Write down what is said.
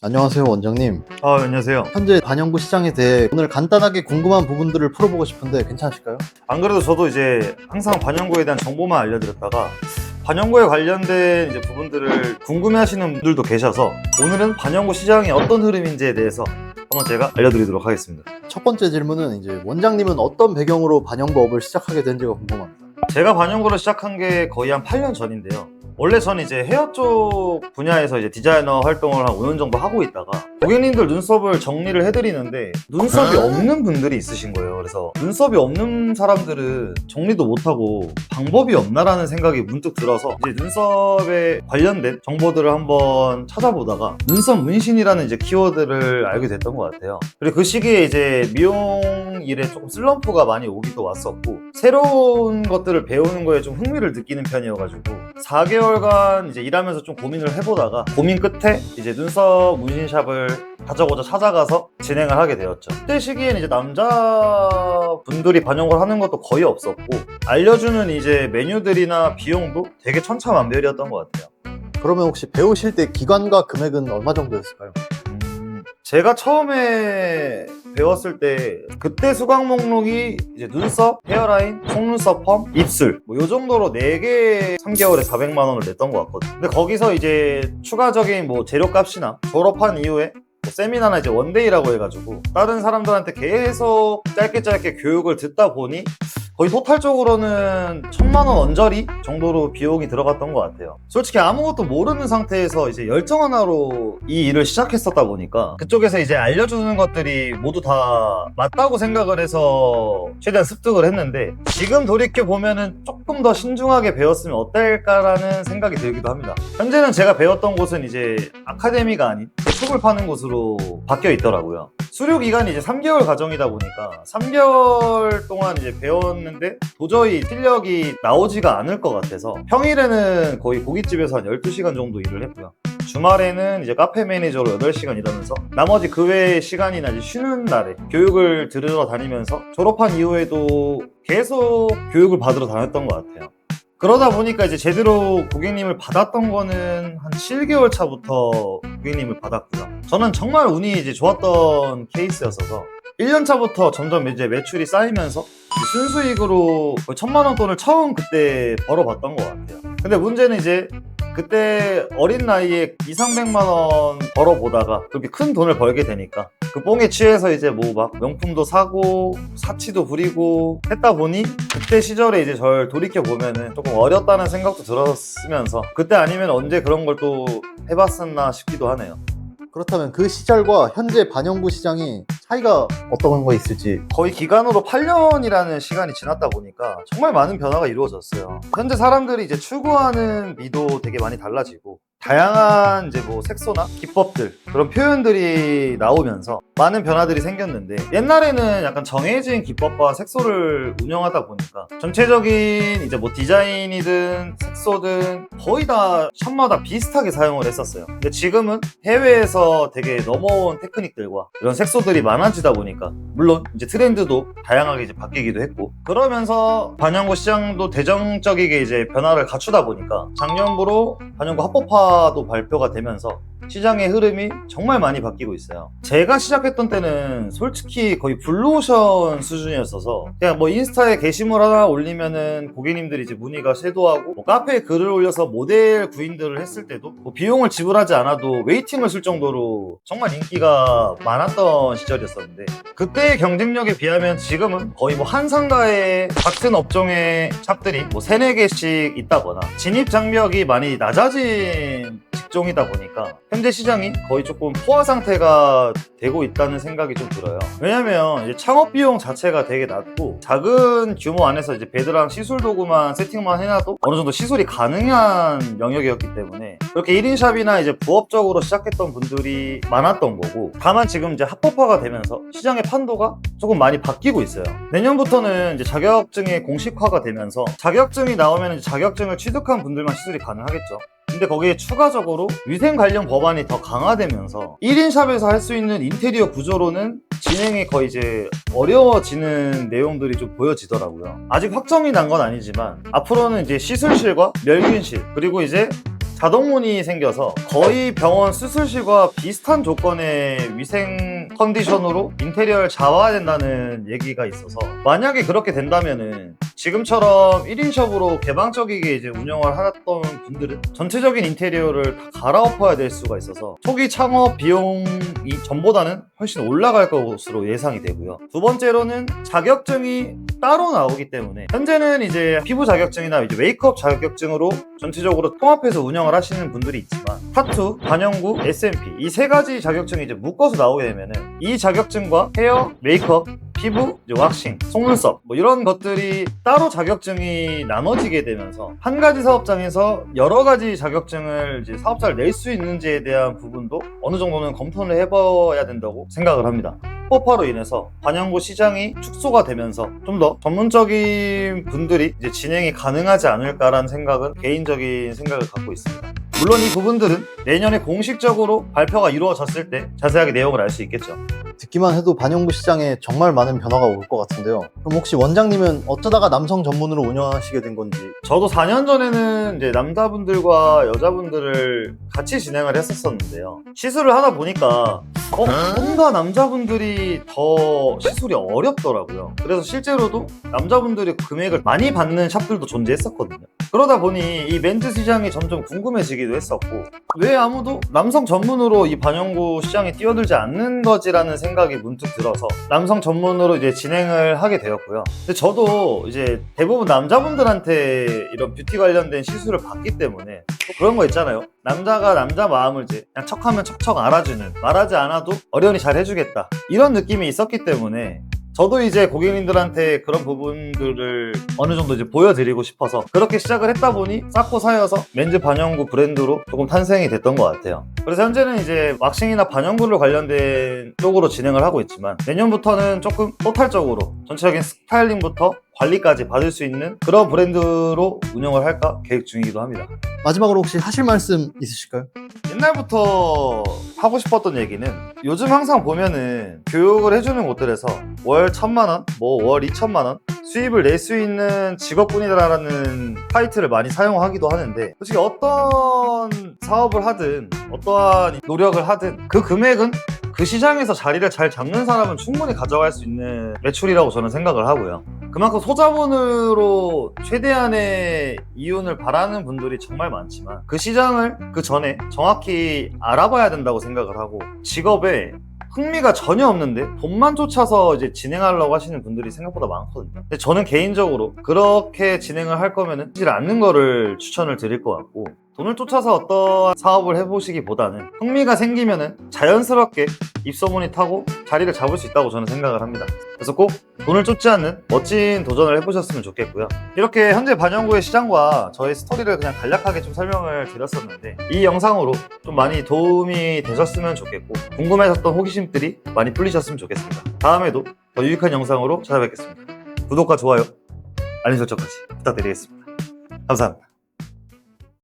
안녕하세요, 원장님. 안녕하세요. 현재 반영구 시장에 대해 오늘 간단하게 궁금한 부분들을 풀어보고 싶은데 괜찮으실까요? 안 그래도 저도 이제 항상 반영구에 대한 정보만 알려드렸다가 반영구에 관련된 이제 부분들을 궁금해하시는 분들도 계셔서 오늘은 반영구 시장이 어떤 흐름인지에 대해서 한번 제가 알려드리도록 하겠습니다. 첫 번째 질문은 이제 원장님은 어떤 배경으로 반영구업을 시작하게 된지가 궁금합니다. 제가 반영구를 시작한 게 거의 한 8년 전인데요. 원래 저는 이제 헤어 쪽 분야에서 이제 디자이너 활동을 한 5년 정도 하고 있다가 고객님들 눈썹을 정리를 해드리는데 눈썹이 없는 분들이 있으신 거예요. 그래서 눈썹이 없는 사람들은 정리도 못하고 방법이 없나라는 생각이 문득 들어서 이제 눈썹에 관련된 정보들을 한번 찾아보다가 눈썹 문신이라는 이제 키워드를 알게 됐던 것 같아요. 그리고 그 시기에 이제 미용 일에 조금 슬럼프가 많이 오기도 왔었고 새로운 것들을 배우는 거에 좀 흥미를 느끼는 편이어가지고 4개월간 이제 일하면서 좀 고민을 해보다가 고민 끝에 이제 눈썹 문신샵을 가져고자 찾아가서 진행을 하게 되었죠. 그때 시기에는 이제 남자분들이 반영을 하는 것도 거의 없었고 알려주는 이제 메뉴들이나 비용도 되게 천차만별이었던 것 같아요. 그러면 혹시 배우실 때 기간과 금액은 얼마 정도였을까요? 제가 처음에 배웠을 때 그때 수강 목록이 이제 눈썹, 헤어라인, 속눈썹 펌, 입술 뭐 요 정도로 4개 3개월에 400만 원을 냈던 것 같거든요. 근데 거기서 이제 추가적인 뭐 재료값이나 졸업한 이후에 뭐 세미나나 이제 원데이라고 해가지고 다른 사람들한테 계속 짧게 교육을 듣다 보니 거의 토탈적으로는 1000만 원 언저리 정도로 비용이 들어갔던 것 같아요. 솔직히 아무것도 모르는 상태에서 이제 열정 하나로 이 일을 시작했었다 보니까 그쪽에서 이제 알려주는 것들이 모두 다 맞다고 생각을 해서 최대한 습득을 했는데 지금 돌이켜보면은 조금 더 신중하게 배웠으면 어떨까라는 생각이 들기도 합니다. 현재는 제가 배웠던 곳은 이제 아카데미가 아닌 숲을 파는 곳으로 바뀌어 있더라고요. 수료 기간이 이제 3개월 과정이다 보니까 3개월 동안 이제 배웠는데 도저히 실력이 나오지가 않을 것 같아서 평일에는 거의 고깃집에서 한 12시간 정도 일을 했고요. 주말에는 이제 카페 매니저로 8시간 일하면서 나머지 그 외의 시간이나 이제 쉬는 날에 교육을 들으러 다니면서 졸업한 이후에도 계속 교육을 받으러 다녔던 것 같아요. 그러다 보니까 이제 제대로 고객님을 받았던 거는 한 7개월 차부터 고객님을 받았고요. 저는 정말 운이 이제 좋았던 케이스였어서 1년 차부터 점점 이제 매출이 쌓이면서 순수익으로 거의 1000만 원 돈을 처음 그때 벌어봤던 것 같아요. 근데 문제는 이제 그때 어린 나이에 200~300만 원 벌어보다가 그렇게 큰 돈을 벌게 되니까 그 뽕에 취해서 이제 뭐 막 명품도 사고 사치도 부리고 했다 보니 그때 시절에 이제 절 돌이켜보면은 조금 어렸다는 생각도 들었으면서 그때 아니면 언제 그런 걸 또 해봤었나 싶기도 하네요. 그렇다면 그 시절과 현재 반영구 시장이 차이가 어떤 거 있을지. 거의 기간으로 8년이라는 시간이 지났다 보니까 정말 많은 변화가 이루어졌어요. 현재 사람들이 이제 추구하는 미도 되게 많이 달라지고 다양한 이제 뭐 색소나 기법들 그런 표현들이 나오면서 많은 변화들이 생겼는데 옛날에는 약간 정해진 기법과 색소를 운영하다 보니까 전체적인 이제 뭐 디자인이든 색소든 거의 다 샵마다 비슷하게 사용을 했었어요. 근데 지금은 해외에서 되게 넘어온 테크닉들과 이런 색소들이 많아지다 보니까 물론 이제 트렌드도 다양하게 이제 바뀌기도 했고 그러면서 반영구 시장도 대정적이게 이제 변화를 갖추다 보니까 작년부로 반영구 합법화 도 발표가 되면서 시장의 흐름이 정말 많이 바뀌고 있어요. 제가 시작했던 때는 솔직히 거의 블루오션 수준이었어서 그냥 뭐 인스타에 게시물 하나 올리면은 고객님들이 이제 문의가 쇄도하고 뭐 카페에 글을 올려서 모델 구인들을 했을 때도 뭐 비용을 지불하지 않아도 웨이팅을 쓸 정도로 정말 인기가 많았던 시절이었었는데 그때의 경쟁력에 비하면 지금은 거의 뭐 한 상가에 같은 업종의 샵들이 뭐 3~4개씩 있다거나 진입 장벽이 많이 낮아진 직종이다 보니까 현재 시장이 거의 조금 포화 상태가 되고 있다는 생각이 좀 들어요. 왜냐면 이제 창업 비용 자체가 되게 낮고 작은 규모 안에서 이제 베드랑 시술 도구만 세팅만 해놔도 어느 정도 시술이 가능한 영역이었기 때문에 그렇게 1인 샵이나 이제 부업적으로 시작했던 분들이 많았던 거고 다만 지금 이제 합법화가 되면서 시장의 판도가 조금 많이 바뀌고 있어요. 내년부터는 이제 자격증의 공식화가 되면서 자격증이 나오면 이제 자격증을 취득한 분들만 시술이 가능하겠죠. 근데 거기에 추가적으로 위생 관련 법안이 더 강화되면서 1인 샵에서 할 수 있는 인테리어 구조로는 진행이 거의 이제 어려워지는 내용들이 좀 보여지더라고요. 아직 확정이 난 건 아니지만 앞으로는 이제 시술실과 멸균실 그리고 이제 자동문이 생겨서 거의 병원 수술실과 비슷한 조건의 위생 컨디션으로 인테리어를 잡아야 된다는 얘기가 있어서, 만약에 그렇게 된다면은 지금처럼 1인 숍으로 개방적이게 이제 운영을 하던 분들은 전체적인 인테리어를 다 갈아엎어야 될 수가 있어서 초기 창업 비용이 전보다는 훨씬 올라갈 것으로 예상이 되고요. 두 번째로는 자격증이 따로 나오기 때문에, 현재는 이제 피부 자격증이나 이제 메이크업 자격증으로 전체적으로 통합해서 운영을 하시는 분들이 있지만, 타투, 반영구, SMP 이 세 가지 자격증이 이제 묶어서 나오게 되면은 이 자격증과 헤어, 메이크업, 피부, 이제 왁싱, 속눈썹 뭐 이런 것들이 따로 자격증이 나눠지게 되면서 한 가지 사업장에서 여러 가지 자격증을 이제 사업자를 낼 수 있는지에 대한 부분도 어느 정도는 검토를 해봐야 된다고 생각을 합니다. 폭파로 인해서 반영구 시장이 축소가 되면서 좀 더 전문적인 분들이 이제 진행이 가능하지 않을까라는 생각은, 개인적인 생각을 갖고 있습니다. 물론 이 부분들은 내년에 공식적으로 발표가 이루어졌을 때 자세하게 내용을 알 수 있겠죠. 듣기만 해도 반영구 시장에 정말 많은 변화가 올 것 같은데요. 그럼 혹시 원장님은 어쩌다가 남성 전문으로 운영하시게 된 건지? 저도 4년 전에는 이제 남자분들과 여자분들을 같이 진행을 했었었는데요. 시술을 하다 보니까 뭔가 남자분들이 더 시술이 어렵더라고요. 그래서 실제로도 남자분들이 금액을 많이 받는 샵들도 존재했었거든요. 그러다 보니 이 멘즈 시장이 점점 궁금해지기도 했었고, 왜 아무도 남성 전문으로 이 반영구 시장에 뛰어들지 않는 거지라는 생각이 문득 들어서 남성 전문으로 이제 진행을 하게 되었고요. 근데 저도 이제 대부분 남자분들한테 이런 뷰티 관련된 시술을 받기 때문에 또 그런 거 있잖아요. 남자가 남자 마음을 이제 그냥 척하면 척척 알아주는, 말하지 않아도 어련히 잘 해주겠다, 이런 느낌이 있었기 때문에 저도 이제 고객님들한테 그런 부분들을 어느 정도 이제 보여드리고 싶어서 그렇게 시작을 했다 보니 쌓고 쌓여서 멘즈 반영구 브랜드로 조금 탄생이 됐던 것 같아요. 그래서 현재는 이제 왁싱이나 반영구를 관련된 쪽으로 진행을 하고 있지만, 내년부터는 조금 토탈적으로 전체적인 스타일링부터 관리까지 받을 수 있는 그런 브랜드로 운영을 할까 계획 중이기도 합니다. 마지막으로 혹시 하실 말씀 있으실까요? 옛날부터 하고 싶었던 얘기는, 요즘 항상 보면은 교육을 해주는 곳들에서 월 1,000만원, 뭐 월 2,000만원 수입을 낼 수 있는 직업군이라는 타이틀을 많이 사용하기도 하는데, 솔직히 어떤 사업을 하든 어떠한 노력을 하든 그 금액은 그 시장에서 자리를 잘 잡는 사람은 충분히 가져갈 수 있는 매출이라고 저는 생각을 하고요. 그만큼 소자본으로 최대한의 이윤을 바라는 분들이 정말 많지만, 그 시장을 그 전에 정확히 알아봐야 된다고 생각을 하고, 직업에 흥미가 전혀 없는데 돈만 쫓아서 이제 진행하려고 하시는 분들이 생각보다 많거든요. 근데 저는 개인적으로 그렇게 진행을 할 거면은 하지 않는 거를 추천을 드릴 것 같고, 돈을 쫓아서 어떠한 사업을 해보시기보다는 흥미가 생기면은 자연스럽게 입소문이 타고 자리를 잡을 수 있다고 저는 생각을 합니다. 그래서 꼭 돈을 쫓지 않는 멋진 도전을 해보셨으면 좋겠고요. 이렇게 현재 반영구의 시장과 저의 스토리를 그냥 간략하게 좀 설명을 드렸었는데, 이 영상으로 좀 많이 도움이 되셨으면 좋겠고, 궁금해졌던 호기심들이 많이 풀리셨으면 좋겠습니다. 다음에도 더 유익한 영상으로 찾아뵙겠습니다. 구독과 좋아요, 알림 설정까지 부탁드리겠습니다. 감사합니다.